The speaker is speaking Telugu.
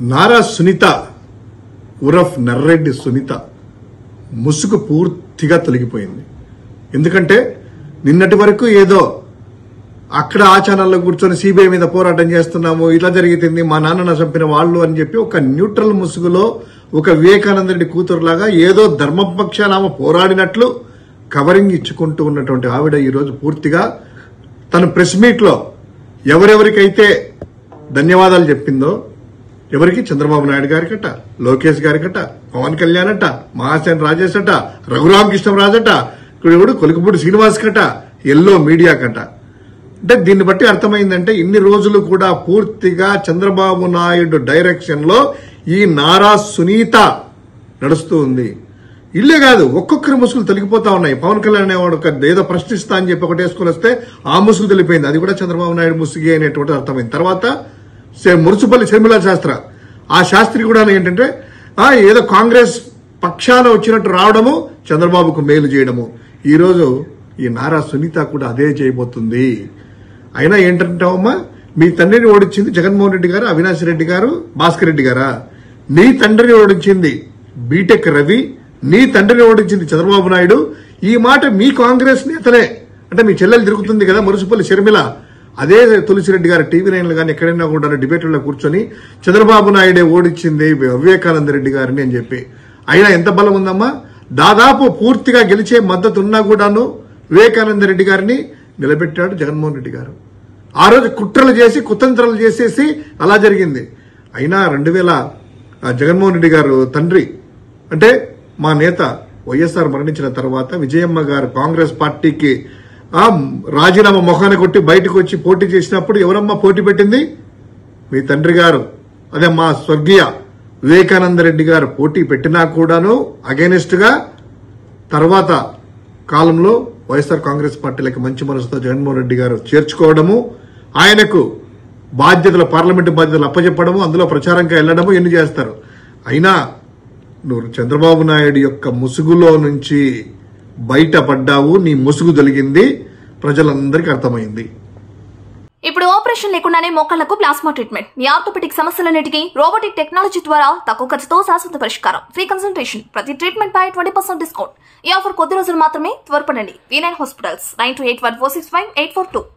నారా సునీత ఉరఫ్ నర్రెడ్డి సునీత ముసుగు పూర్తిగా తొలగిపోయింది. ఎందుకంటే నిన్నటి వరకు ఏదో అక్కడ ఆ ఛానల్లో కూర్చొని సిబిఐ మీద పోరాటం చేస్తున్నాము, ఇట్లా జరిగింది, మా నాన్నను చంపిన వాళ్ళు అని చెప్పి ఒక న్యూట్రల్ ముసుగులో ఒక వివేకానంద రెడ్డి కూతురులాగా ఏదో ధర్మపక్షాన ఆమె పోరాడినట్లు కవరింగ్ ఇచ్చుకుంటూ ఉన్నటువంటి ఆవిడ ఈరోజు పూర్తిగా తన ప్రెస్ మీట్ లో ఎవరెవరికైతే ధన్యవాదాలు చెప్పిందో, ఎవరికి చంద్రబాబు నాయుడు గారికట, లోకేష్ గారికట, పవన్ కళ్యాణ్ అట, మహాసేన రాజేష్ అట, రఘురామకృష్ణరాజు అట, ఇప్పుడు కొలికపూడి శ్రీనివాస్ కట, ఎల్లో మీడియా కట. అంటే దీన్ని బట్టి అర్థమైందంటే ఇన్ని రోజులు కూడా పూర్తిగా చంద్రబాబు నాయుడు డైరెక్షన్ లో ఈ నారా సునీత నడుస్తూ ఉంది. ఇల్లే కాదు, ఒక్కొక్కరి ముసుగులు తొలగిపోతా ఉన్నాయి. పవన్ కళ్యాణ్ అనేవాడు ఏదో ప్రశ్నిస్తా అని చెప్పి ఒకటి వేసుకుని వస్తే ఆ ముసుగు తెలిపోయింది, అది కూడా చంద్రబాబు నాయుడు ముసుగే అనేటువంటి అర్థమైంది. తర్వాత మురుసుపల్లి షర్మిలా శాస్త్రి, ఆ శాస్త్రి కూడా ఏంటంటే ఏదో కాంగ్రెస్ పక్షాన వచ్చినట్టు రావడము, చంద్రబాబుకు మేలు చేయడము. ఈరోజు ఈ నారా సునీత కూడా అదే చేయబోతుంది. అయినా ఏంటంటావమ్మా, మీ తండ్రిని ఓడించింది జగన్మోహన్ రెడ్డి గారు, అవినాష్ రెడ్డి గారు, భాస్కర్ రెడ్డి గారా? నీ తండ్రిని ఓడించింది బీటెక్ రవి, నీ తండ్రిని ఓడించింది చంద్రబాబు నాయుడు. ఈ మాట మీ కాంగ్రెస్ నేతలే, అంటే మీ చెల్లెలు తిరుగుతుంది కదా మురుసుపల్లి షర్మిల, అదే తులసిరెడ్డి గారు టీవీ నైన్లు కానీ ఎక్కడైనా కూడా డిబేట్లో కూర్చొని చంద్రబాబు నాయుడే ఓడించింది వివేకానంద రెడ్డి గారిని అని చెప్పి. అయినా ఎంత బలం ఉందమ్మా, దాదాపు పూర్తిగా గెలిచే మద్దతు ఉన్నా కూడాను వివేకానంద రెడ్డి గారిని నిలబెట్టాడు జగన్మోహన్ రెడ్డి గారు. ఆ రోజు కుట్రలు చేసి కుతంత్రాలు చేసేసి అలా జరిగింది. అయినా 2000 జగన్మోహన్ రెడ్డి గారు తండ్రి అంటే మా నేత వైఎస్ఆర్ మరణించిన తర్వాత విజయమ్మ గారు కాంగ్రెస్ పార్టీకి రాజీనామా మొఖాన్ని కొట్టి బయటకు వచ్చి పోటీ చేసినప్పుడు ఎవరమ్మా పోటీ పెట్టింది? మీ తండ్రి గారు, అదే మా స్వర్గీయ వివేకానంద రెడ్డి గారు పోటీ పెట్టినా కూడాను అగైనెస్ట్ గా తర్వాత కాలంలో వైఎస్ఆర్ కాంగ్రెస్ పార్టీలకి మంచి మనసుతో జగన్మోహన్ రెడ్డి గారు చేర్చుకోవడము, ఆయనకు బాధ్యతలు పార్లమెంటు బాధ్యతలు అప్పచెప్పడము, అందులో ప్రచారంగా వెళ్లడము ఎన్ని చేస్తారు. అయినా నువ్వు చంద్రబాబు నాయుడు యొక్క ముసుగులో నుంచి బయటపడ్డావు, నీ ముసుగు తొలగింది, ప్రజలందరికీ అర్థమైంది. ఇప్పుడు ఆపరేషన్ లేకుండానే మోకాళ్లకు ప్లాస్మా ట్రీట్మెంట్, మీ ఆర్థోపెటిక్ సమస్యలన్నిటికీ రోబోటిక్ టెక్నాలజీ ద్వారా తక్కువ ఖర్చుతో శాశ్వత పరిష్కారం, ఫ్రీ కన్సల్టేషన్, ప్రతి ట్రీట్మెంట్ పై 20% డిస్కౌంట్. ఈ ఆఫర్ కొద్ది రోజులు మాత్రమే, త్వరపడండి. V9 hospitals 9281465842.